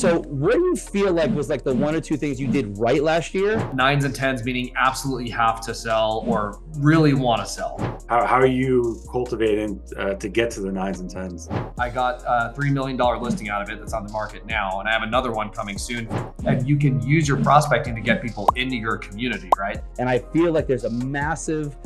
So what do you feel like was like the one or two things you did right last year? Nines and tens, meaning absolutely have to sell or really want to sell. How are you cultivating to get to the nines and tens? I got a $3 million listing out of it that's on the market now, and I have another one coming soon. And you can use your prospecting to get people into your community, right? And I feel like there's a massive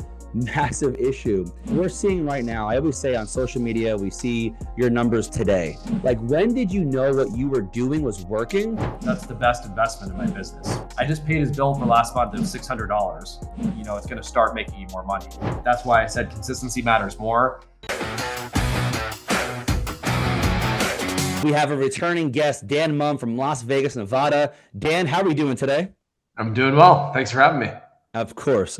issue we're seeing right now. I always say on social media, we see your numbers today. Like, when did you know what you were doing was working? That's the best investment in my business. I just paid his bill for last month of $600. You know, it's going to start making you more money. That's why I said consistency matters more. We have a returning guest, Dan Mumm from Las Vegas, Nevada. Dan, how are we doing today? I'm doing well. Thanks for having me. Of course.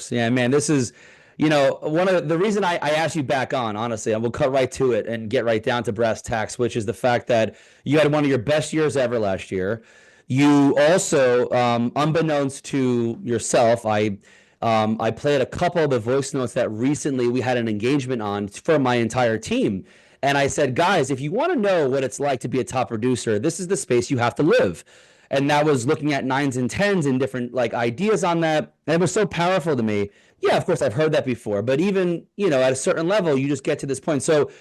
Yeah, man, this is, one of the reason I asked you back on, honestly, and we'll cut right to it and get right down to brass tacks, which is the fact that you had one of your best years ever last year. You also, unbeknownst to yourself, I played a couple of the voice notes that recently we had an engagement on for my entire team. And I said, guys, if you want to know what it's like to be a top producer, this is the space you have to live. And that was looking at nines and tens and different like ideas on that. And it was so powerful to me. Yeah, of course, I've heard that before, but even, at a certain level, you just get to this point. So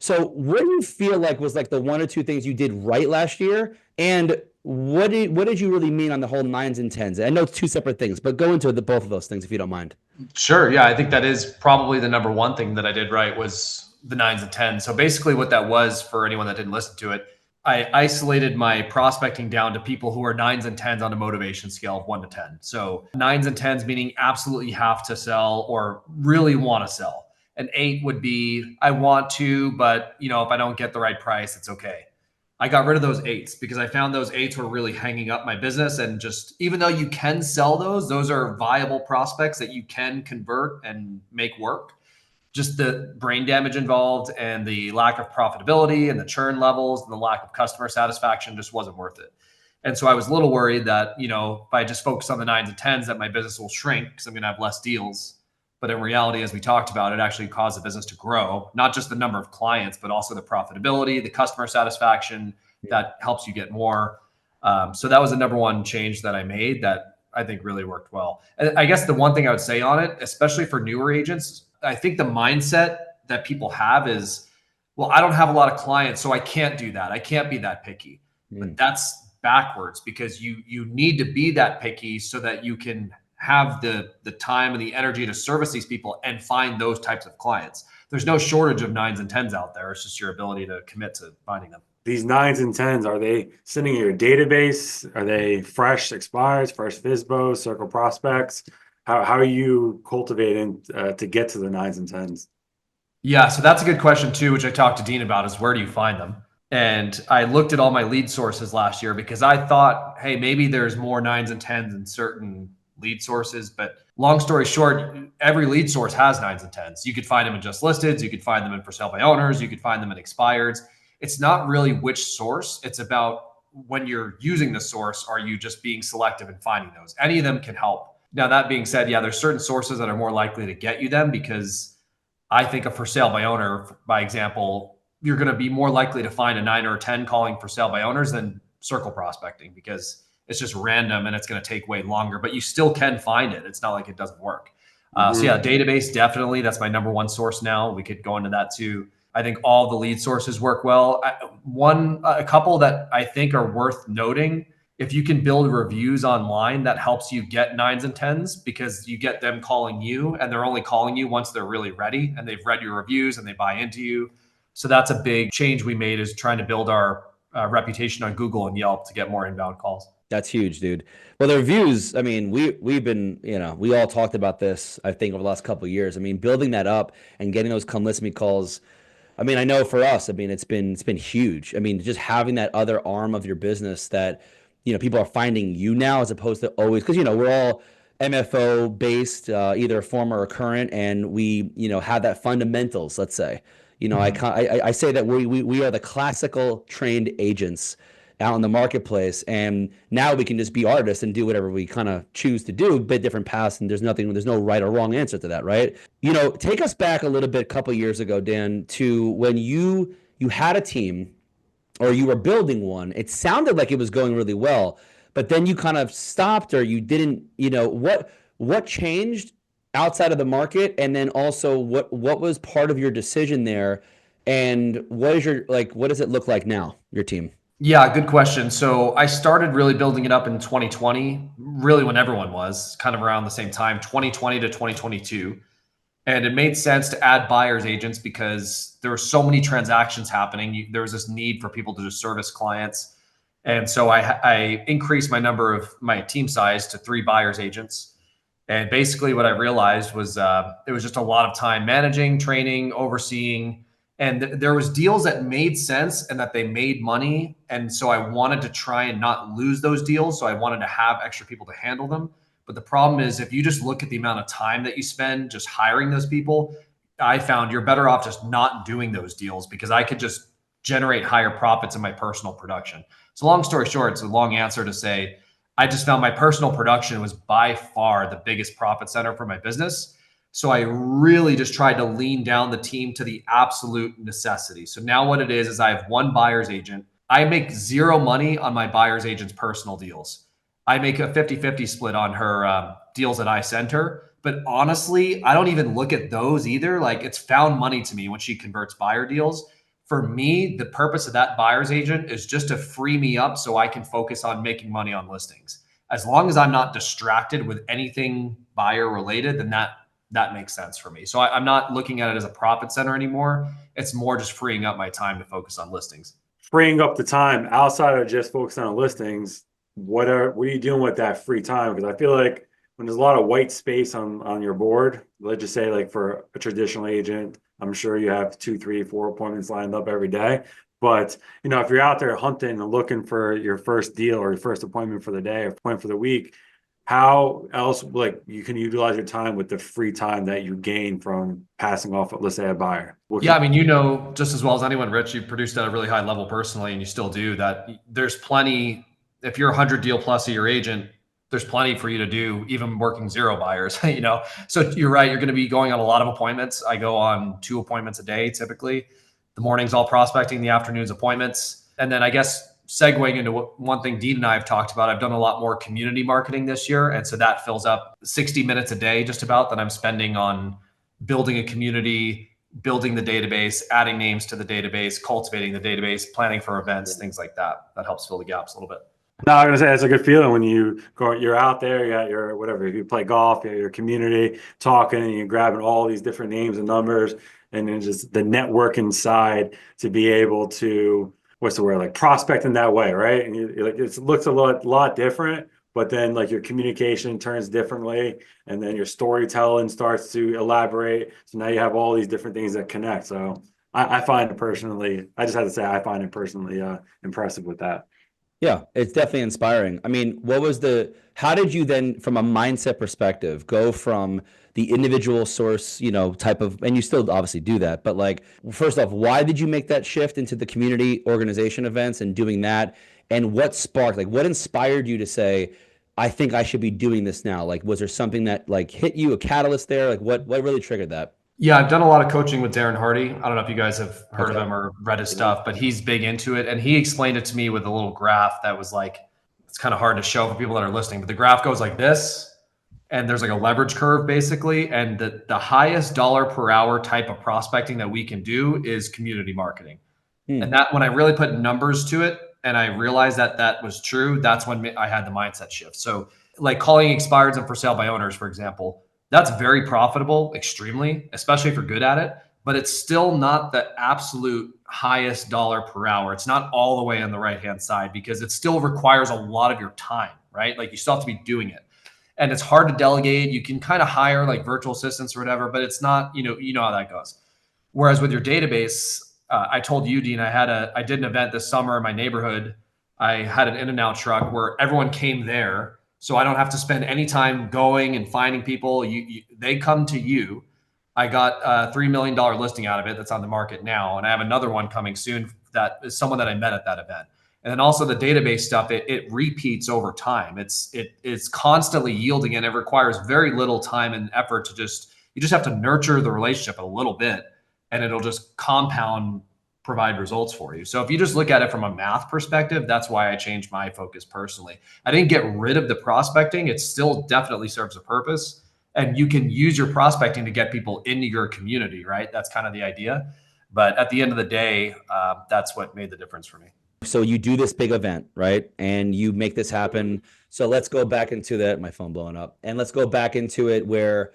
what do you feel like was like the one or two things you did right last year? And what did you really mean on the whole nines and tens? I know it's two separate things, but go into both of those things if you don't mind. Sure. Yeah, I think that is probably the number one thing that I did right was the nines and tens. So basically what that was, for anyone that didn't listen to it, I isolated my prospecting down to people who are nines and tens on a motivation scale of 1 to 10. So nines and tens meaning absolutely have to sell or really want to sell. An 8 would be, I want to, but if I don't get the right price, it's okay. I got rid of those 8s because I found those 8s were really hanging up my business. And just, even though you can sell those are viable prospects that you can convert and make work. Just the brain damage involved and the lack of profitability and the churn levels and the lack of customer satisfaction just wasn't worth it. And so I was a little worried that, if I just focus on the nines and tens, that my business will shrink because I'm going to have less deals. But in reality, as we talked about, it actually caused the business to grow, not just the number of clients, but also the profitability, the customer satisfaction that helps you get more. So that was the number one change that I made that I think really worked well. And I guess the one thing I would say on it, especially for newer agents, I think the mindset that people have is, well, I don't have a lot of clients, so I can't do that. I can't be that picky. But that's backwards, because you need to be that picky so that you can have the time and the energy to service these people and find those types of clients. There's no shortage of nines and tens out there. It's just your ability to commit to finding them. These nines and tens, are they sitting in your database? Are they fresh expires, fresh FISBO, circle prospects? How are you cultivating to get to the nines and tens? Yeah, so that's a good question too, which I talked to Dean about, is where do you find them? And I looked at all my lead sources last year because I thought, hey, maybe there's more nines and tens in certain lead sources. But long story short, every lead source has nines and tens. You could find them in just listeds. You could find them in for sale by owners. You could find them in expireds. It's not really which source. It's about when you're using the source, are you just being selective and finding those? Any of them can help. Now, that being said, yeah, there's certain sources that are more likely to get you them, because I think a for sale by owner, by example, you're going to be more likely to find a 9 or a 10 calling for sale by owners than circle prospecting, because it's just random and it's going to take way longer, but you still can find it. It's not like it doesn't work. So yeah, database, definitely. That's my number one source now. We could go into that too. I think all the lead sources work well. A couple that I think are worth noting: if you can build reviews online, that helps you get nines and tens, because you get them calling you, and they're only calling you once they're really ready and they've read your reviews and they buy into you. So that's a big change we made, is trying to build our reputation on Google and Yelp to get more inbound calls. That's huge, dude. Well, the reviews, I mean, we've been, we all talked about this, I think, over the last couple of years. I mean, building that up and getting those come list me calls. I mean, I know for us, I mean, it's been huge. I mean, just having that other arm of your business that, people are finding you now, as opposed to always, because, we're all MFO based, either former or current, and we, have that fundamentals, let's say. I say that we are the classical trained agents out in the marketplace, and now we can just be artists and do whatever we kind of choose to do, a bit different paths, and there's no right or wrong answer to that, right? Take us back a little bit, a couple of years ago, Dan, to when you had a team or you were building one. It sounded like it was going really well, but then you kind of stopped, or you didn't, what changed outside of the market? And then also what was part of your decision there? And what is your, like, what does it look like now, your team? Yeah, good question. So I started really building it up in 2020, really when everyone was kind of around the same time, 2020 to 2022. And it made sense to add buyer's agents because there were so many transactions happening. There was this need for people to just service clients. And so I increased my team size to 3 buyer's agents. And basically what I realized was it was just a lot of time managing, training, overseeing. And there was deals that made sense and that they made money. And so I wanted to try and not lose those deals. So I wanted to have extra people to handle them. But the problem is, if you just look at the amount of time that you spend just hiring those people, I found you're better off just not doing those deals because I could just generate higher profits in my personal production. So long story short, it's a long answer to say, I just found my personal production was by far the biggest profit center for my business. So I really just tried to lean down the team to the absolute necessity. So now what it is I have 1 buyer's agent. I make 0 money on my buyer's agent's personal deals. I make a 50-50 split on her deals that I send her. But honestly, I don't even look at those either. Like, it's found money to me when she converts buyer deals. For me, the purpose of that buyer's agent is just to free me up so I can focus on making money on listings. As long as I'm not distracted with anything buyer related, then that makes sense for me. So I'm not looking at it as a profit center anymore. It's more just freeing up my time to focus on listings. Freeing up the time outside of just focusing on listings, what are you doing with that free time? Because I feel like when there's a lot of white space on your board, let's just say like for a traditional agent, I'm sure you have 2, 3, 4 appointments lined up every day. But if you're out there hunting and looking for your first deal or your first appointment for the day or appointment for the week, how else like you can utilize your time with the free time that you gain from passing off, let's say, a buyer? Yeah, I mean, you know just as well as anyone, Rich, you've produced at a really high level personally, and you still do that. There's plenty, if you're 100 deal plus a year agent, there's plenty for you to do, even working 0 buyers, So you're right, you're going to be going on a lot of appointments. I go on 2 appointments a day, typically. The morning's all prospecting, the afternoon's appointments. And then I guess segueing into one thing Dean and I have talked about, I've done a lot more community marketing this year. And so that fills up 60 minutes a day, just about, that I'm spending on building a community, building the database, adding names to the database, cultivating the database, planning for events, things like that. That helps fill the gaps a little bit. No, I'm gonna say it's a good feeling when you're out there, you got your whatever, if you play golf, you got your community talking and you're grabbing all these different names and numbers, and then just the networking side to be able to, what's the word, like prospect in that way, right? And like it looks a lot different, but then like your communication turns differently, and then your storytelling starts to elaborate. So now you have all these different things that connect. So I find it personally, I just have to say, I find it personally impressive with that. Yeah, it's definitely inspiring. I mean, how did you then, from a mindset perspective, go from the individual source, type of, and you still obviously do that, but like, first off, why did you make that shift into the community organization events and doing that? And what sparked, like, what inspired you to say, I think I should be doing this now? Like, was there something that like hit you, a catalyst there? Like, what really triggered that? Yeah, I've done a lot of coaching with Darren Hardy. I don't know if you guys have heard of Okay. him or read his stuff, but he's big into it. And he explained it to me with a little graph that was like, it's kind of hard to show for people that are listening, but the graph goes like this, and there's like a leverage curve basically. And the highest dollar per hour type of prospecting that we can do is community marketing. And that, when I really put numbers to it and I realized that that was true, that's when I had the mindset shift. So like calling expireds and for sale by owners, for example, that's very profitable, extremely, especially if you're good at it, but it's still not the absolute highest dollar per hour. It's not all the way on the right-hand side because it still requires a lot of your time, right? Like you still have to be doing it. And it's hard to delegate. You can kind of hire like virtual assistants or whatever, but it's not, you know how that goes. Whereas with your database, I told you, Dean, I did an event this summer in my neighborhood. I had an In-N-Out truck where everyone came there. So I don't have to spend any time going and finding people. They come to you. I got a $3 million listing out of it that's on the market now. And I have another one coming soon that is someone that I met at that event. And then also the database stuff, it repeats over time. It's constantly yielding, and it requires very little time and effort you just have to nurture the relationship a little bit, and it'll just compound provide results for you. So if you just look at it from a math perspective, that's why I changed my focus personally. I didn't get rid of the prospecting. It still definitely serves a purpose. And you can use your prospecting to get people into your community, right? That's kind of the idea. But at the end of the day, that's what made the difference for me. So you do this big event, right? And you make this happen. So let's go back into that. My phone blowing up. And let's go back into it where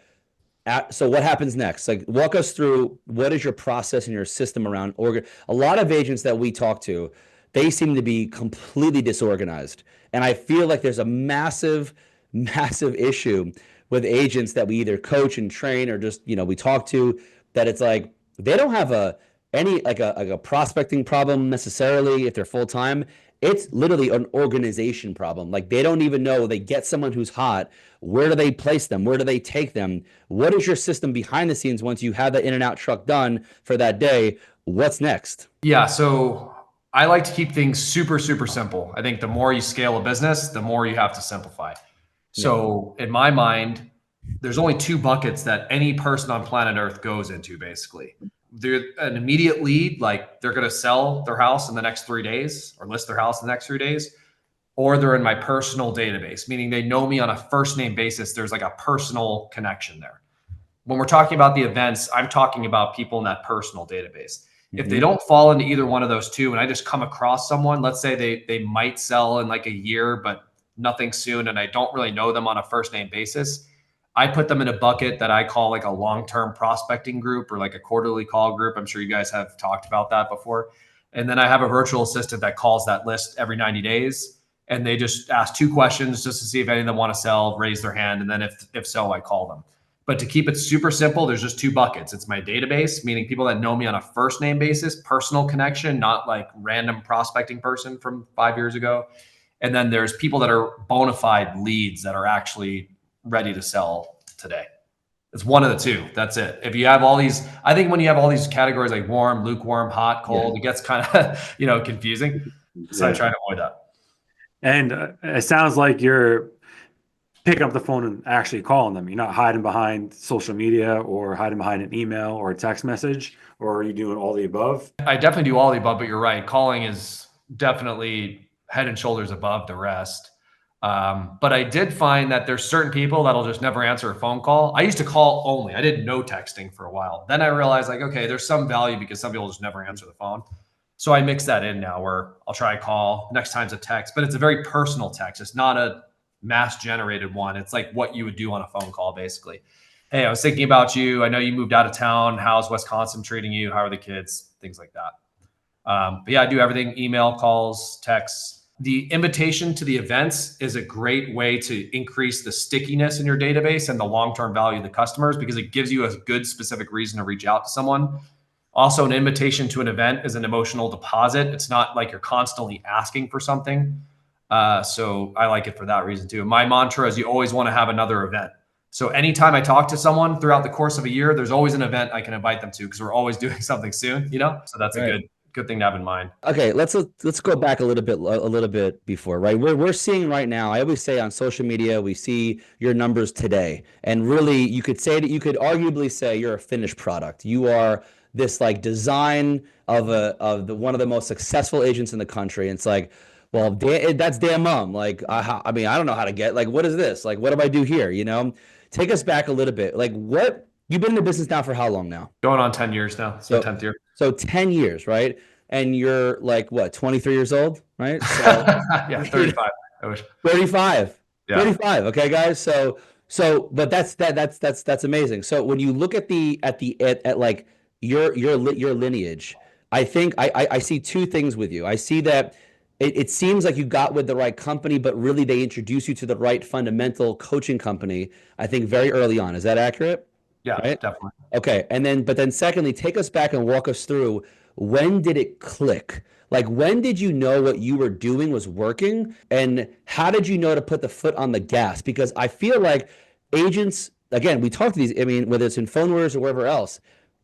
so what happens next? Like, walk us through what is your process and your system around organ. A lot of agents that we talk to, they seem to be completely disorganized, and I feel like there's a massive, massive issue with agents that we either coach and train or just we talk to, that it's like they don't have any like a prospecting problem necessarily if they're full time. It's literally an organization problem. Like, they don't even know, they get someone who's hot. Where do they place them? Where do they take them? What is your system behind the scenes once you have the in and out truck done for that day? What's next? Yeah. So I like to keep things super, super simple. I think the more you scale a business, the more you have to simplify. So in my mind, there's only two buckets that any person on planet Earth goes into, basically. They're an immediate lead, like they're going to sell their house in the next 3 days or list their house in the next 3 days, or they're in my personal database, meaning they know me on a first name basis. There's like a personal connection there. When we're talking about the events, I'm talking about people in that personal database. If they don't fall into either one of those two, and I just come across someone, let's say they might sell in like a year, but nothing soon, and I don't really know them on a first name basis, I put them in a bucket that I call like a long-term prospecting group or like a quarterly call group. I'm sure you guys have talked about that before. And then I have a virtual assistant that calls that list every 90 days. And they just ask 2 questions just to see if any of them want to sell, raise their hand. And then if so, I call them. But to keep it super simple, there's just 2 buckets. It's my database, meaning people that know me on a first name basis, personal connection, not like random prospecting person from 5 years ago. And then there's people that are bona fide leads that are actually ready to sell today. It's one of the two. That's it. If you have all these, I think when you have all these categories like warm, lukewarm, hot, cold, it gets kind of, confusing. So I try to avoid that. And it sounds like you're picking up the phone and actually calling them. You're not hiding behind social media or hiding behind an email or a text message, or are you doing all the above? I definitely do all the above, but you're right. Calling is definitely head and shoulders above the rest. But I did find that there's certain people that'll just never answer a phone call. I used to call only. I did no texting for a while. Then I realized like, okay, there's some value because some people just never answer the phone. So I mix that in now where I'll try a call, next time's a text, but it's a very personal text. It's not a mass generated one. It's like what you would do on a phone call, basically. Hey, I was thinking about you. I know you moved out of town. How's Wisconsin treating you? How are the kids? Things like that. But yeah, I do everything: email, calls, texts. The invitation to the events is a great way to increase the stickiness in your database and the long-term value of the customers, because it gives you a good specific reason to reach out to someone. Also, an invitation to an event is an emotional deposit. It's not like you're constantly asking for something. So I like it for that reason too. My mantra is you always want to have another event. So anytime I talk to someone throughout the course of a year, there's always an event I can invite them to, because we're always doing something soon, So that's a good thing to have in mind. Okay, let's go back a little bit before, right? We're seeing right now, I always say on social media, we see your numbers today. And really, you could arguably say you're a finished product. You are this like design of one of the most successful agents in the country. And it's like, well, that's damn Mumm. Like, I mean, I don't know how to get, like, what is this? Like, what do I do here? Take us back a little bit. Like, you've been in the business now for how long now? Going on 10 years now. So 10th year. So 10 years, right? And you're like, what, 23 years old, right? So, yeah, 35. I wish. 35. Yeah. 35. Okay, guys. But that's amazing. So when you look at like your lineage, I think I see 2 things with you. I see that it seems like you got with the right company, but really they introduce you to the right fundamental coaching company, I think, very early on. Is that accurate? Yeah, right? definitely. Okay. But then secondly, take us back and walk us through, when did it click? Like, when did you know what you were doing was working? And how did you know to put the foot on the gas? Because I feel like agents, again, we talk to these, I mean, whether it's in phone wars or wherever else,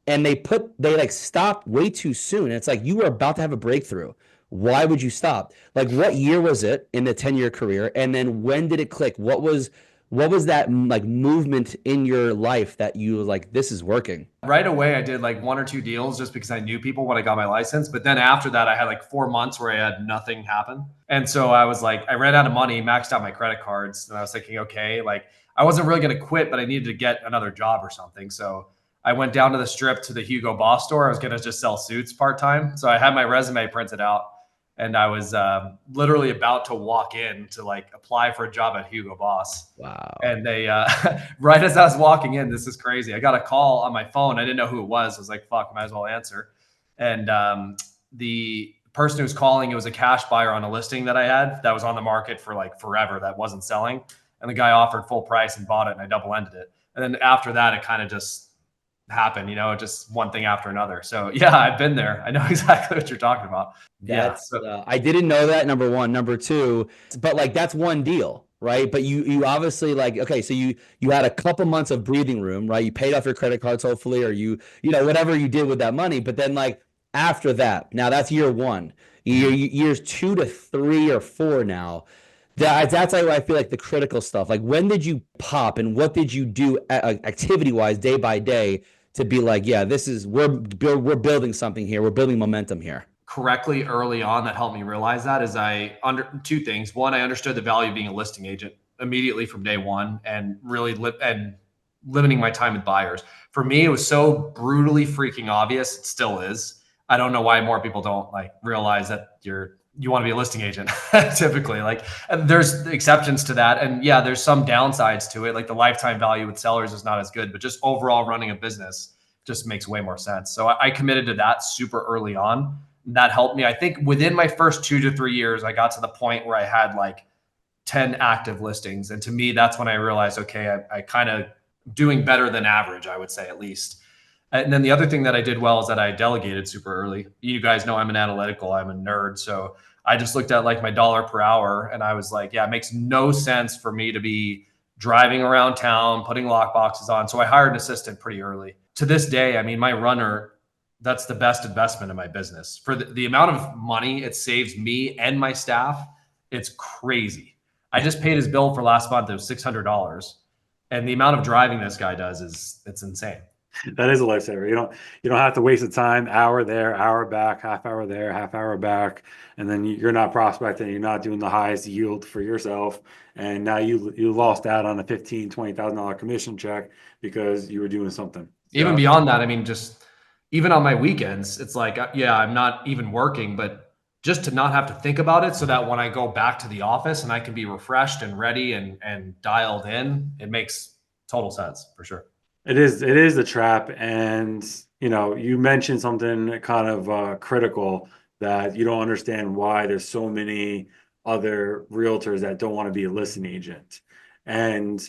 and they like stopped way too soon. And it's like, you were about to have a breakthrough. Why would you stop? Like, what year was it in the 10-year career? And then when did it click? What was what was that like movement in your life that you was like, this is working? Right away, I did like one or two deals just because I knew people when I got my license. But then after that, I had like 4 months where I had nothing happen. And so I was like, I ran out of money, maxed out my credit cards. And I was thinking, okay, like I wasn't really going to quit, but I needed to get another job or something. So I went down to the strip to the Hugo Boss store. I was going to just sell suits part time. So I had my resume printed out and I was literally about to walk in to like apply for a job at Hugo Boss. Wow. And they, right as I was walking in, this is crazy. I got a call on my phone. I didn't know who it was. I was like, fuck, might as well answer. And the person who was calling, it was a cash buyer on a listing that I had that was on the market for like forever that wasn't selling. And the guy offered full price and bought it and I double ended it. And then after that, it kind of just happened, just one thing after another. So yeah, I've been there. I know exactly what you're talking about. That's I didn't know that, number one. Number two, but like that's one deal, right? But you obviously like, okay, so you had a couple months of breathing room, right? You paid off your credit cards hopefully, or whatever you did with that money. But then like after that, now that's year one. Years 2 to 3 or 4 now. That's like I feel like the critical stuff. Like when did you pop and what did you do activity wise day by day to be like, yeah, this is we're building something here. We're building momentum here. Correctly early on that helped me realize that is I under two things. One, I understood the value of being a listing agent immediately from day one and really limiting my time with buyers. For me, it was so brutally freaking obvious. It still is. I don't know why more people don't like realize that you want to be a listing agent typically. Like, and there's exceptions to that. And yeah, there's some downsides to it. Like the lifetime value with sellers is not as good, but just overall running a business just makes way more sense. So I committed to that super early on. That helped me. I think within my first 2 to 3 years, I got to the point where I had like 10 active listings. And to me, that's when I realized, okay, I kind of doing better than average, I would say at least. And then the other thing that I did well is that I delegated super early. You guys know I'm an analytical, I'm a nerd. So I just looked at like my dollar per hour and I was like, yeah, it makes no sense for me to be driving around town, putting lock boxes on. So I hired an assistant pretty early. To this day, I mean, my runner, that's the best investment in my business. For the amount of money it saves me and my staff, it's crazy. I just paid his bill for last month. It was $600. And the amount of driving this guy does it's insane. That is a lifesaver. You don't have to waste the time, hour there, hour back, half hour there, half hour back, and then you're not prospecting, you're not doing the highest yield for yourself. And now you lost out on a $15,000-$20,000 commission check because you were doing something. Even beyond that, I mean, just even on my weekends, it's like, yeah, I'm not even working, but just to not have to think about it so that when I go back to the office and I can be refreshed and ready and dialed in, it makes total sense for sure. It is the trap. And, you mentioned something kind of critical, that you don't understand why there's so many other realtors that don't want to be a listing agent. And,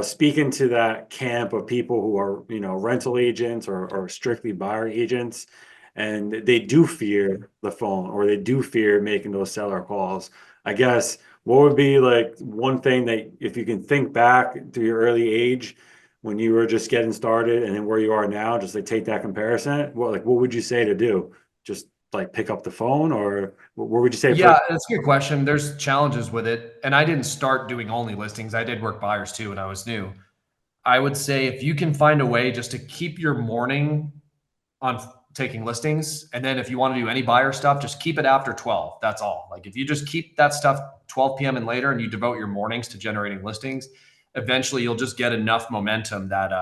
speaking to that camp of people who are, rental agents or strictly buyer agents, and they do fear the phone or they do fear making those seller calls. I guess what would be like one thing that, if you can think back to your early age when you were just getting started and then where you are now, just like take that comparison, what would you say to do? Just like pick up the phone, or what would you say? Yeah, that's a good question. There's challenges with it. And I didn't start doing only listings. I did work buyers too when I was new. I would say if you can find a way just to keep your morning on taking listings, and then if you want to do any buyer stuff, just keep it after 12. That's all. Like if you just keep that stuff 12 p.m. and later and you devote your mornings to generating listings, eventually you'll just get enough momentum that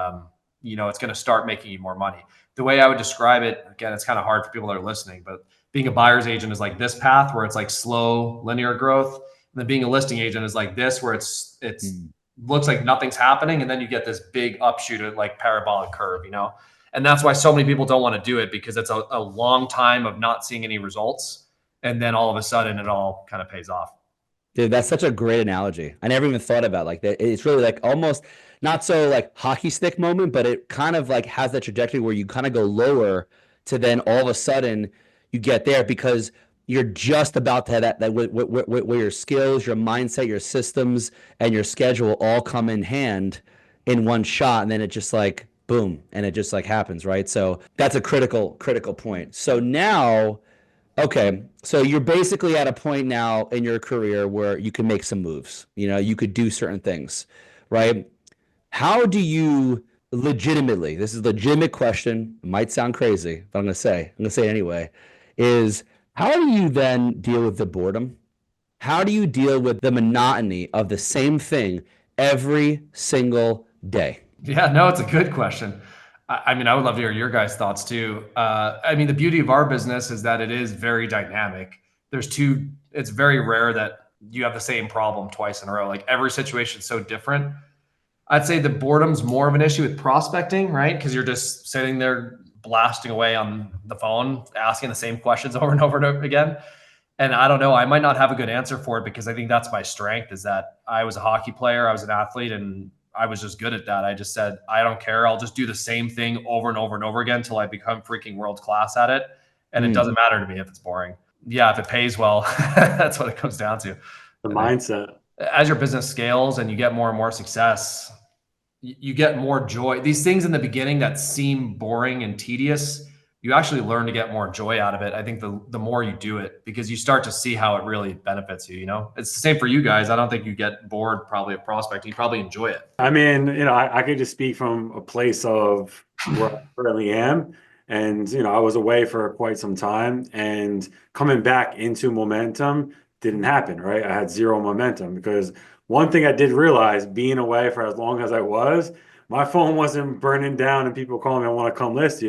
it's going to start making you more money. The way I would describe it, again, it's kind of hard for people that are listening, but being a buyer's agent is like this path where it's like slow linear growth. And then being a listing agent is like this, where it's looks like nothing's happening. And then you get this big upshoot, like parabolic curve, And that's why so many people don't want to do it, because it's a long time of not seeing any results. And then all of a sudden it all kind of pays off. Dude, that's such a great analogy. I never even thought about like that. It's really like almost not so like hockey stick moment, but it kind of like has that trajectory where you kind of go lower to then all of a sudden you get there because you're just about to have that where your skills, your mindset, your systems, and your schedule all come in hand in one shot, and then it just like boom, and it just like happens, right? So that's a critical point. So now. Okay, so you're basically at a point now in your career where you can make some moves. You could do certain things. right? How do you legitimately, this is a legitimate question, it might sound crazy, but I'm gonna say it anyway, is how do you then deal with the boredom? How do you deal with the monotony of the same thing every single day? Yeah, no, it's a good question. I mean, I would love to hear your guys' thoughts too. I mean, the beauty of our business is that it is very dynamic. It's very rare that you have the same problem twice in a row. Like every situation is so different. I'd say the boredom's more of an issue with prospecting, right? Because you're just sitting there blasting away on the phone, asking the same questions over and over and again. And I don't know, I might not have a good answer for it because I think that's my strength is that I was a hockey player, I was an athlete, and I was just good at that. I just said, I don't care. I'll just do the same thing over and over and over again until I become freaking world class at it. And it doesn't matter to me if it's boring. Yeah, if it pays well, that's what it comes down to. The I think mindset. as your business scales and you get more and more success, you get more joy. These things in the beginning that seem boring and tedious, you actually learn to get more joy out of it. I think the more you do it, because you start to see how it really benefits you. You know, it's the same for you guys. I don't think you get bored probably of prospecting. You probably enjoy it. I mean, I could just speak from a place of where I currently am. And, I was away for quite some time and coming back into momentum didn't happen, right? I had zero momentum because one thing I did realize being away for as long as I was, my phone wasn't burning down and people calling me, I want to come list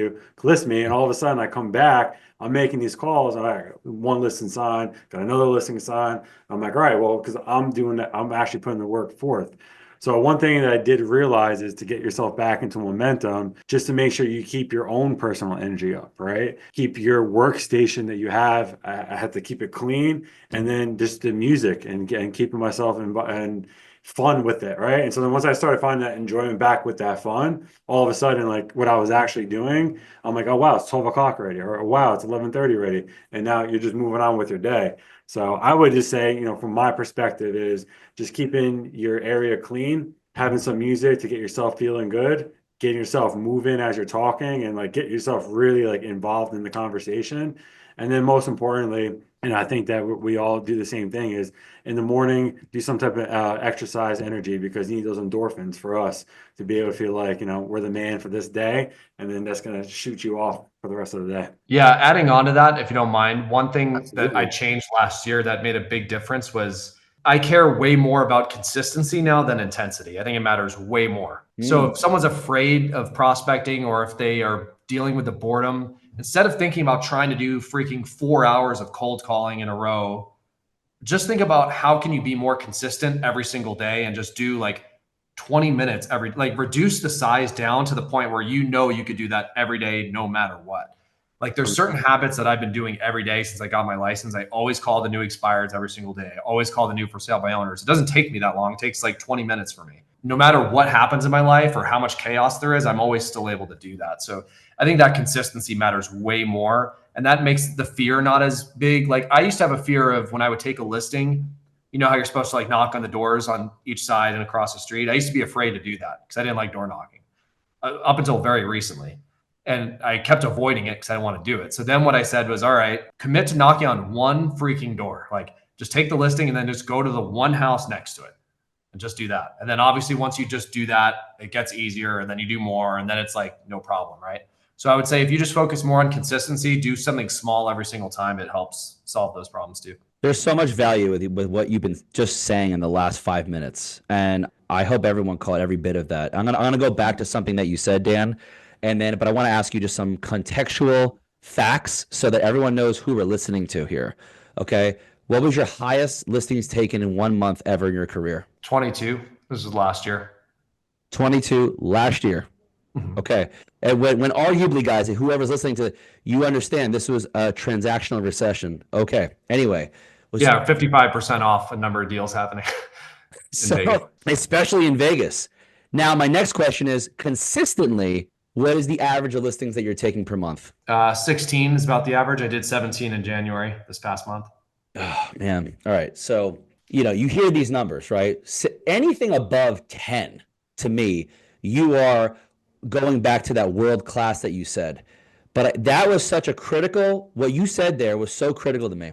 me. And all of a sudden I come back, I'm making these calls and I got one listing sign, got another listing sign. I'm like, all right, well, because I'm doing that, I'm actually putting the work forth. So one thing that I did realize is to get yourself back into momentum, just to make sure you keep your own personal energy up, right? Keep your workstation that you have. I had to keep it clean, and then just the music and keeping myself and fun with it, right? And so then once I started finding that enjoyment back with that fun, all of a sudden, like what I was actually doing, I'm like, oh wow, it's 12 o'clock already, or oh, wow, it's 11:30 already, and now you're just moving on with your day. So I would just say, from my perspective, is just keeping your area clean, having some music to get yourself feeling good, getting yourself moving as you're talking, and like get yourself really like involved in the conversation. And then most importantly, and I think that we all do the same thing is in the morning, do some type of exercise energy because you need those endorphins for us to be able to feel like, we're the man for this day. And then that's going to shoot you off for the rest of the day. Yeah, adding on to that, if you don't mind, one thing that I Absolutely. changed last year that made a big difference was I care way more about consistency now than intensity. I think it matters way more. So if someone's afraid of prospecting or if they are dealing with the boredom, instead of thinking about trying to do freaking 4 hours of cold calling in a row, just think about how can you be more consistent every single day and just do like 20 minutes like reduce the size down to the point where you could do that every day no matter what. Like there's certain habits that I've been doing every day since I got my license. I always call the new expireds every single day. I always call the new for sale by owners. It doesn't take me that long. It takes like 20 minutes for me. No matter what happens in my life or how much chaos there is, I'm always still able to do that. So I think that consistency matters way more. And that makes the fear not as big. Like I used to have a fear of when I would take a listing, you know how you're supposed to like knock on the doors on each side and across the street. I used to be afraid to do that because I didn't like door knocking up until very recently. And I kept avoiding it because I didn't want to do it. So then what I said was, all right, commit to knocking on one freaking door. Like just take the listing and then just go to the one house next to it and just do that. And then obviously once you just do that, it gets easier and then you do more and then it's like no problem, right? So I would say if you just focus more on consistency, do something small every single time, it helps solve those problems too. There's so much value with what you've been just saying in the last 5 minutes, and I hope everyone caught every bit of that. I'm gonna go back to something that you said, Dan, but I want to ask you just some contextual facts so that everyone knows who we're listening to here. Okay, what was your highest listings taken in 1 month ever in your career? 22. This was last year. 22 last year. Okay. And when arguably, guys, whoever's listening to, you understand this was a transactional recession. Okay. Anyway. Yeah, 55% off a number of deals happening in Vegas. Especially in Vegas. Now, my next question is consistently, what is the average of listings that you're taking per month? 16 is about the average. I did 17 in January this past month. Oh, man. All right. So, you hear these numbers, right? Anything above 10 to me, you are going back to that world class that you said. But that was what you said there was so critical to me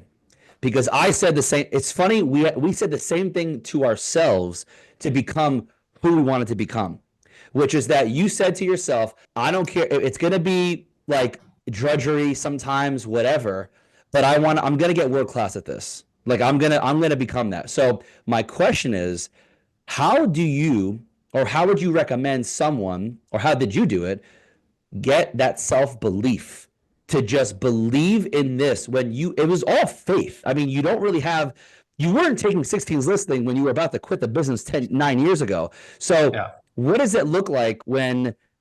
because I said the same. It's funny. We said the same thing to ourselves to become who we wanted to become, which is that you said to yourself, I don't care. It's going to be like drudgery sometimes, whatever, but I'm going to get world class at this. Like I'm going to become that. So my question is, how do you, or how would you recommend someone, or how did you do it, get that self-belief to just believe in this when it was all faith. I mean, you weren't taking 16s listening when you were about to quit the business 9 years ago. So Yeah. what does it look like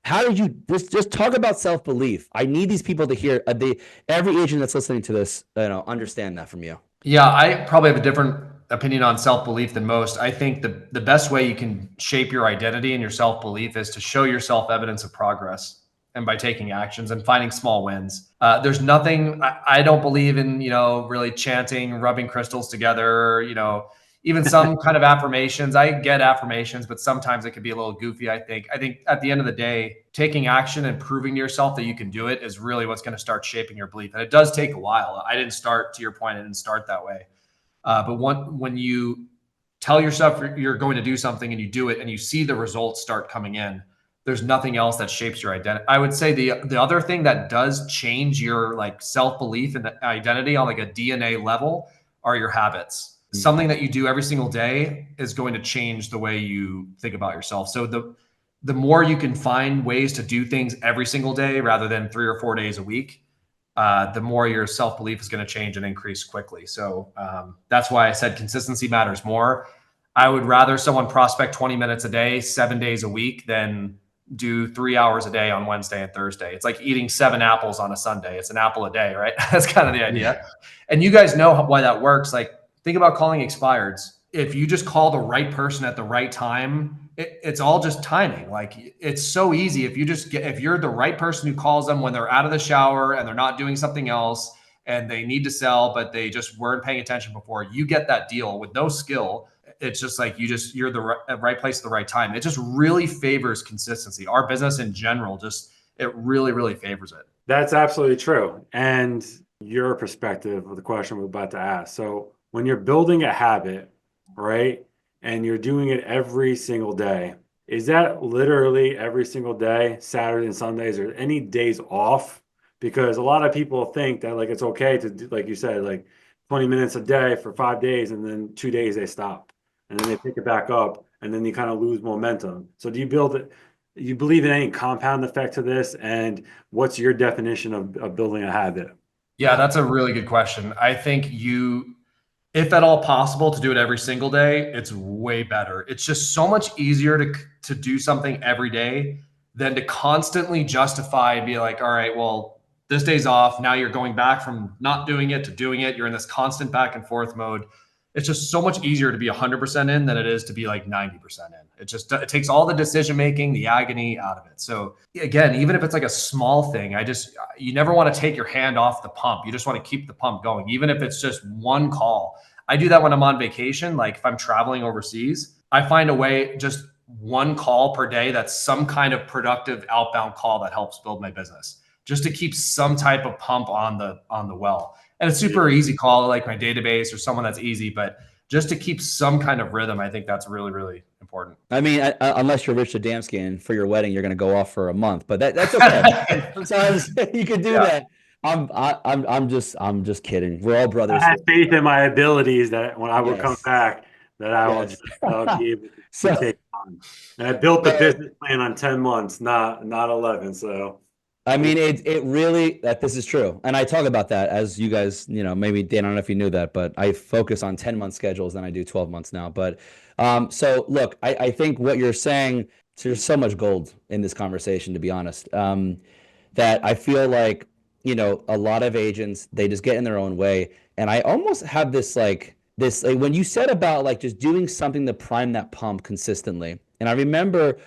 how did you just talk about self-belief? I need these people to hear, every agent that's listening to this, understand that from you. Yeah, I probably have a different opinion on self-belief than most. I think the best way you can shape your identity and your self-belief is to show yourself evidence of progress, and by taking actions and finding small wins. There's nothing, I don't believe in, really chanting, rubbing crystals together, even some kind of affirmations. I get affirmations, but sometimes it can be a little goofy. I think at the end of the day, taking action and proving to yourself that you can do it is really what's going to start shaping your belief. And it does take a while. To your point, I didn't start that way. But when you tell yourself you're going to do something and you do it and you see the results start coming in, there's nothing else that shapes your identity. I would say the other thing that does change your like self-belief and identity on like a DNA level are your habits. Something that you do every single day is going to change the way you think about yourself. So the more you can find ways to do things every single day rather than 3 or 4 days a week, the more your self-belief is going to change and increase quickly. So that's why I said consistency matters more. I would rather someone prospect 20 minutes a day, 7 days a week than do 3 hours a day on Wednesday and Thursday. It's like eating 7 apples on a Sunday. It's an apple a day, right? That's kind of the idea. And you guys know why that works. Like, think about calling expireds. If you just call the right person at the right time, it's all just timing. Like, it's so easy. If you're the right person who calls them when they're out of the shower and they're not doing something else and they need to sell, but they just weren't paying attention before, you get that deal with no skill. It's just like you're the right place at the right time. It just really favors consistency. Our business in general, it really, really favors it. That's absolutely true. And your perspective of the question we're about to ask. So when you're building a habit, right, and you're doing it every single day, is that literally every single day, Saturday and Sundays, or any days off? Because a lot of people think that like it's okay to do, like you said, like 20 minutes a day for 5 days, and then 2 days they stop, and then they pick it back up, and then you kind of lose momentum. So do you build it? You believe in any compound effect to this? And what's your definition of building a habit? Yeah, that's a really good question. I think if at all possible, to do it every single day, it's way better. It's just so much easier to do something every day than to constantly justify and be like, all right, well, this day's off. Now you're going back from not doing it to doing it. You're in this constant back and forth mode. It's just so much easier to be 100% in than it is to be like 90% in. It takes all the decision making, the agony out of it. So again, even if it's like a small thing, you never want to take your hand off the pump. You just want to keep the pump going, even if it's just one call. I do that when I'm on vacation. Like if I'm traveling overseas, I find a way, just one call per day that's some kind of productive outbound call that helps build my business, just to keep some type of pump on the well. And it's super easy call, like my database or someone that's easy, but just to keep some kind of rhythm, I think that's really, really important. I mean, unless you're Rich Adamski and for your wedding you're going to go off for a month, but that's okay. Sometimes you could do that. I'm just kidding. We're all brothers. I have faith in my abilities that when I will come Yes. back, that I will Yes. be able to So- take on. And I built the business plan on 10 months, not 11. So I mean, it really, that this is true. And I talk about that, as you guys, maybe Dan, I don't know if you knew that, but I focus on 10-month schedules than I do 12 months now. But so look, I think what you're saying, there's so much gold in this conversation, to be honest, that I feel like, a lot of agents, they just get in their own way. And I almost have like when you said about like just doing something to prime that pump consistently. And I remember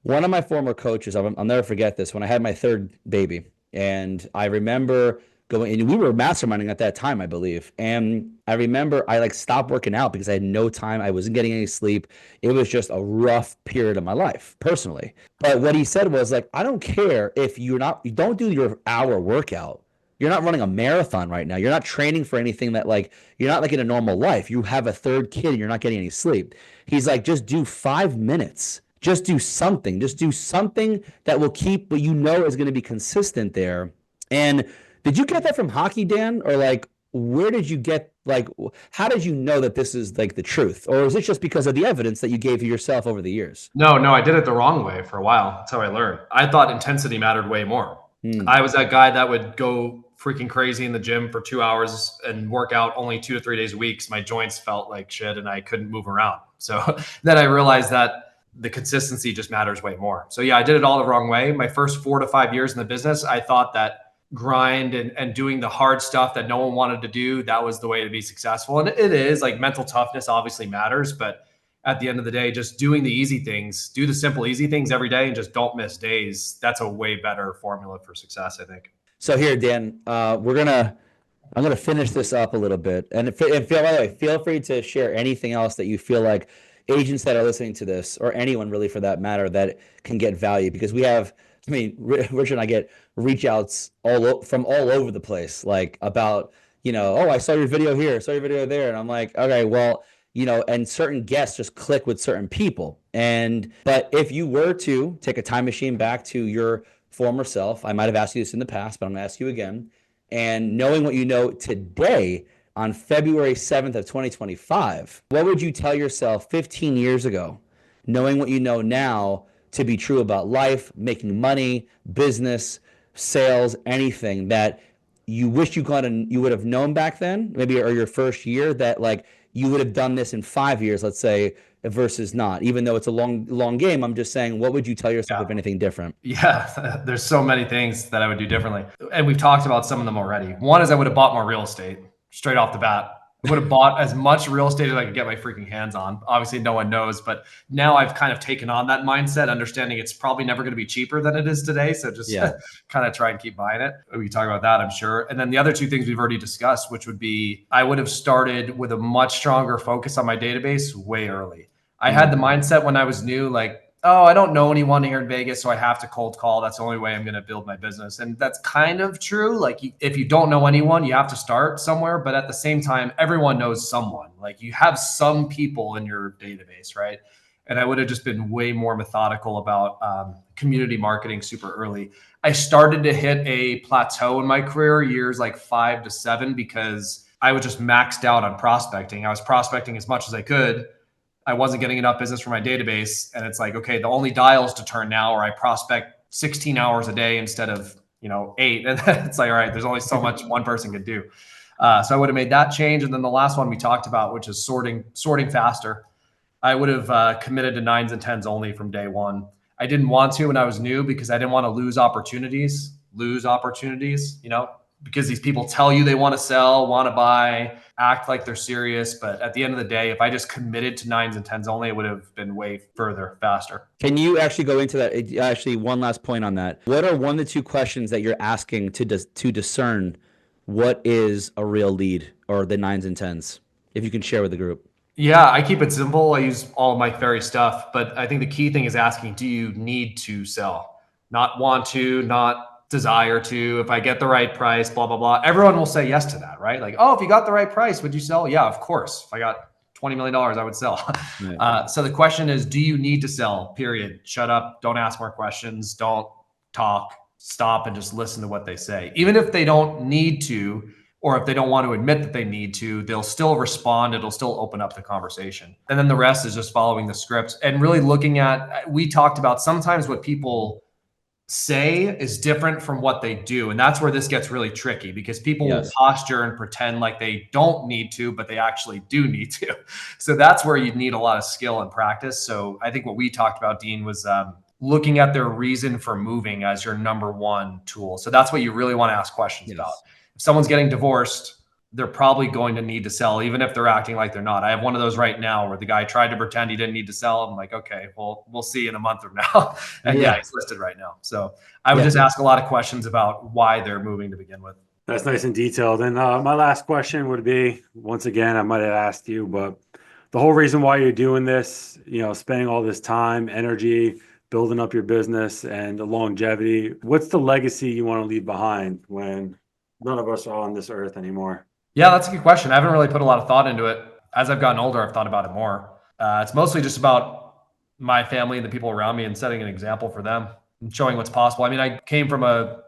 one of my former coaches, I'll never forget this, when I had my third baby. And I remember going, and we were masterminding at that time, I believe. And I remember I like stopped working out because I had no time. I wasn't getting any sleep. It was just a rough period of my life, personally. But what he said was like, I don't care if you don't do your hour workout. You're not running a marathon right now. You're not training for anything that like, you're not like in a normal life. You have a third kid and you're not getting any sleep. He's like, just do 5 minutes just do something. Just do something that will keep what you know is going to be consistent there. And did you get that from hockey, Dan? Or like, where did you get, like, how did you know that this is like the truth? Or is it just because of the evidence that you gave yourself over the years? No, I did it the wrong way for a while. That's how I learned. I thought intensity mattered way more. Hmm. I was that guy that would go freaking crazy in the gym for 2 hours and work out only 2 to 3 days a week. My joints felt like shit and I couldn't move around. So then I realized that the consistency just matters way more. So yeah, I did it all the wrong way. My first 4 to 5 years in the business, I thought that grind and doing the hard stuff that no one wanted to do, that was the way to be successful. And it is, like, mental toughness obviously matters, but at the end of the day, just doing the easy things, do the simple, easy things every day and just don't miss days. That's a way better formula for success, I think. So here, Dan, I'm gonna finish this up a little bit, and by the way, feel free to share anything else that you feel like agents that are listening to this, or anyone really for that matter, that can get value. Because we have, I mean, Richard and I get reach outs from all over the place, like about, oh, I saw your video here, saw your video there, and I'm like, okay, well, and certain guests just click with certain people. But if you were to take a time machine back to your former self, I might have asked you this in the past, but I'm gonna ask you again. And knowing what you know today on February 7th of 2025, what would you tell yourself 15 years ago, knowing what you know now to be true about life, making money, business, sales, anything that you wish you would have known back then, maybe, or your first year, that like you would have done this in 5 years, let's say, versus not, even though it's a long game. I'm just saying, what would you tell yourself if anything different? Yeah, there's so many things that I would do differently. And we've talked about some of them already. One is I would have bought more real estate straight off the bat. I would have bought as much real estate as I could get my freaking hands on. Obviously, no one knows, but now I've kind of taken on that mindset, understanding it's probably never going to be cheaper than it is today. So just kind of try and keep buying it. We talk about that, I'm sure. And then the other two things we've already discussed, which would be I would have started with a much stronger focus on my database way early. I had the mindset when I was new, like, oh, I don't know anyone here in Vegas, so I have to cold call. That's the only way I'm going to build my business. And that's kind of true. Like, if you don't know anyone, you have to start somewhere. But at the same time, everyone knows someone. Like, you have some people in your database, right? And I would have just been way more methodical about community marketing super early. I started to hit a plateau in my career years like 5 to 7 because I was just maxed out on prospecting. I was prospecting as much as I could. I wasn't getting enough business from my database. And it's like, okay, the only dials to turn now are I prospect 16 hours a day instead of, 8. And it's like, all right, there's only so much one person could do. So I would have made that change. And then the last one we talked about, which is sorting faster. I would have committed to 9s and 10s only from day one. I didn't want to when I was new because I didn't want to lose opportunities, because these people tell you they want to sell, want to buy, act like they're serious. But at the end of the day, if I just committed to 9s and 10s only, it would have been way further, faster. Can you actually go into that? Actually, one last point on that. What are 1 to 2 questions that you're asking to discern what is a real lead, or the 9s and 10s, if you can share with the group? Yeah, I keep it simple. I use all of my fairy stuff, but I think the key thing is asking, do you need to sell? Not want to, not desire to. If I get the right price, blah, blah, blah. Everyone will say yes to that, right? Like, oh, if you got the right price, would you sell? Yeah, of course. If I got $20 million, I would sell. Right. So the question is, do you need to sell? Period. Shut up. Don't ask more questions. Don't talk. Stop and just listen to what they say. Even if they don't need to, or if they don't want to admit that they need to, they'll still respond. It'll still open up the conversation. And then the rest is just following the script and really looking at, we talked about sometimes what people say is different from what they do. And that's where this gets really tricky, because people will posture and pretend like they don't need to, but they actually do need to. So that's where you need a lot of skill and practice. So I think what we talked about, Dean, was looking at their reason for moving as your number one tool. So that's what you really want to ask questions about. If someone's getting divorced, they're probably going to need to sell, even if they're acting like they're not. I have one of those right now where the guy tried to pretend he didn't need to sell. I'm like, okay, well, we'll see in a month from now. And he's listed right now. So I would just ask a lot of questions about why they're moving to begin with. That's nice and detailed. And my last question would be, once again, I might have asked you, but the whole reason why you're doing this, spending all this time, energy, building up your business and the longevity, what's the legacy you want to leave behind when none of us are on this earth anymore? Yeah, that's a good question. I haven't really put a lot of thought into it. As I've gotten older, I've thought about it more. It's mostly just about my family and the people around me and setting an example for them and showing what's possible. I mean, I came from a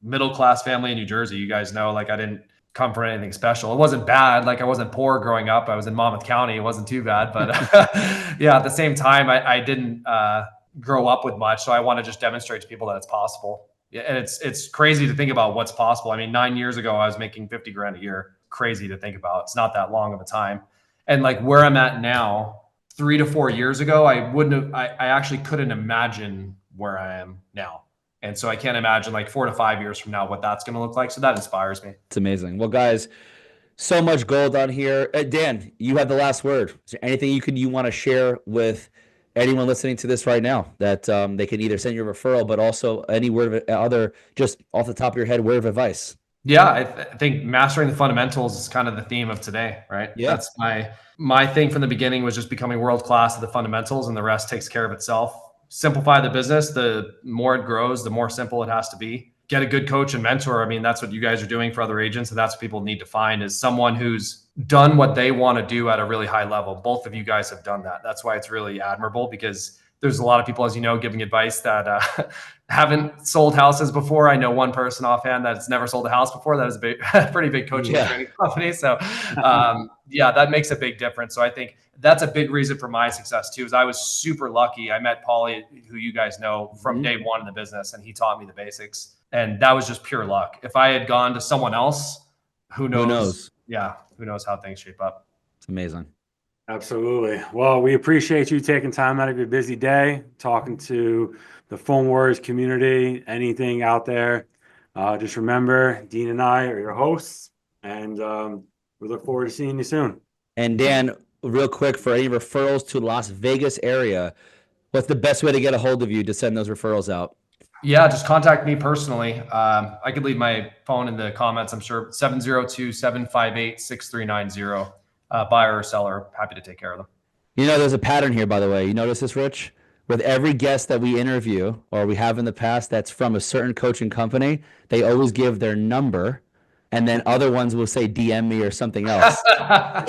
middle class family in New Jersey. You guys know, like I didn't come from anything special. It wasn't bad. Like I wasn't poor growing up. I was in Monmouth County. It wasn't too bad, but yeah, at the same time, I didn't grow up with much. So I want to just demonstrate to people that it's possible. Yeah, and it's crazy to think about what's possible. I mean, 9 years ago, I was making 50 grand a year. Crazy to think about. It's not that long of a time. And like where I'm at now, 3 to 4 years ago, I wouldn't have, I actually couldn't imagine where I am now. And so I can't imagine like 4 to 5 years from now what that's going to look like. So that inspires me. It's amazing. Well, guys, so much gold on here. Dan, you have the last word. Is there anything you want to share with anyone listening to this right now that they can either send you a referral, but also any word of other, just off the top of your head, word of advice? Yeah, I think mastering the fundamentals is kind of the theme of today, right? Yeah. That's my thing from the beginning was just becoming world class at the fundamentals, and the rest takes care of itself. Simplify the business. The more it grows, the more simple it has to be. Get a good coach and mentor. I mean, that's what you guys are doing for other agents, and that's what people need to find is someone who's done what they want to do at a really high level. Both of you guys have done that. That's why it's really admirable, because there's a lot of people, as you know, giving advice that haven't sold houses before. I know one person offhand that's never sold a house before. That is a pretty big coaching and training company. So yeah, that makes a big difference. So I think that's a big reason for my success too, is I was super lucky. I met Paulie, who you guys know, from day one in the business, and he taught me the basics. And that was just pure luck. If I had gone to someone else, who knows? Who knows? Yeah, who knows how things shape up. It's amazing. Absolutely. Well, we appreciate you taking time out of your busy day, talking to the Phone Warriors community, anything out there. Just remember, Dean and I are your hosts, and we look forward to seeing you soon. And Dan, real quick, for any referrals to Las Vegas area, what's the best way to get a hold of you to send those referrals out? Yeah, just contact me personally. I could leave my phone in the comments, I'm sure. 702-758-6390. Buyer or seller, happy to take care of them. You know, there's a pattern here, by the way. You notice this, Rich? With every guest that we interview or we have in the past that's from a certain coaching company, they always give their number, and then other ones will say DM me or something else. I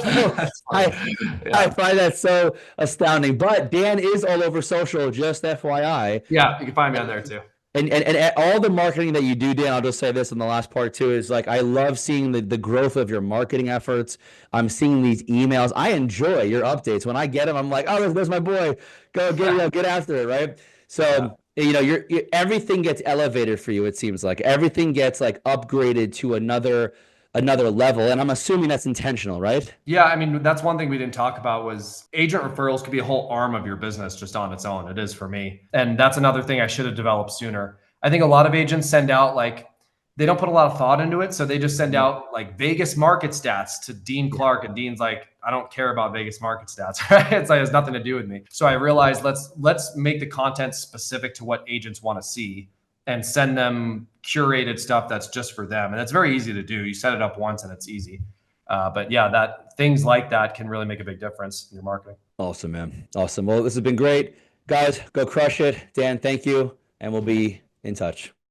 find that so astounding. But Dan is all over social, just FYI. Yeah, you can find me on there too. And all the marketing that you do, Dan, I'll just say this in the last part too, is like I love seeing the growth of your marketing efforts. I'm seeing these emails. I enjoy your updates. When I get them, I'm like, oh, there's my boy. Go get after it, right? So you know, you're everything gets elevated for you. It seems like everything gets like upgraded to another level, and I'm assuming that's intentional, right? Yeah, I mean, that's one thing we didn't talk about was agent referrals could be a whole arm of your business just on its own. It is for me. And that's another thing I should have developed sooner. I think a lot of agents send out like, they don't put a lot of thought into it. So they just send out like Vegas market stats to Dean Clark, and Dean's like, I don't care about Vegas market stats, right? It's like, it has nothing to do with me. So I realized let's make the content specific to what agents want to see and send them curated stuff that's just for them. And it's very easy to do. You set it up once and it's easy. But yeah, that things like that can really make a big difference in your marketing. Awesome, man. Awesome. Well, this has been great. Guys, go crush it. Dan, thank you. And we'll be in touch.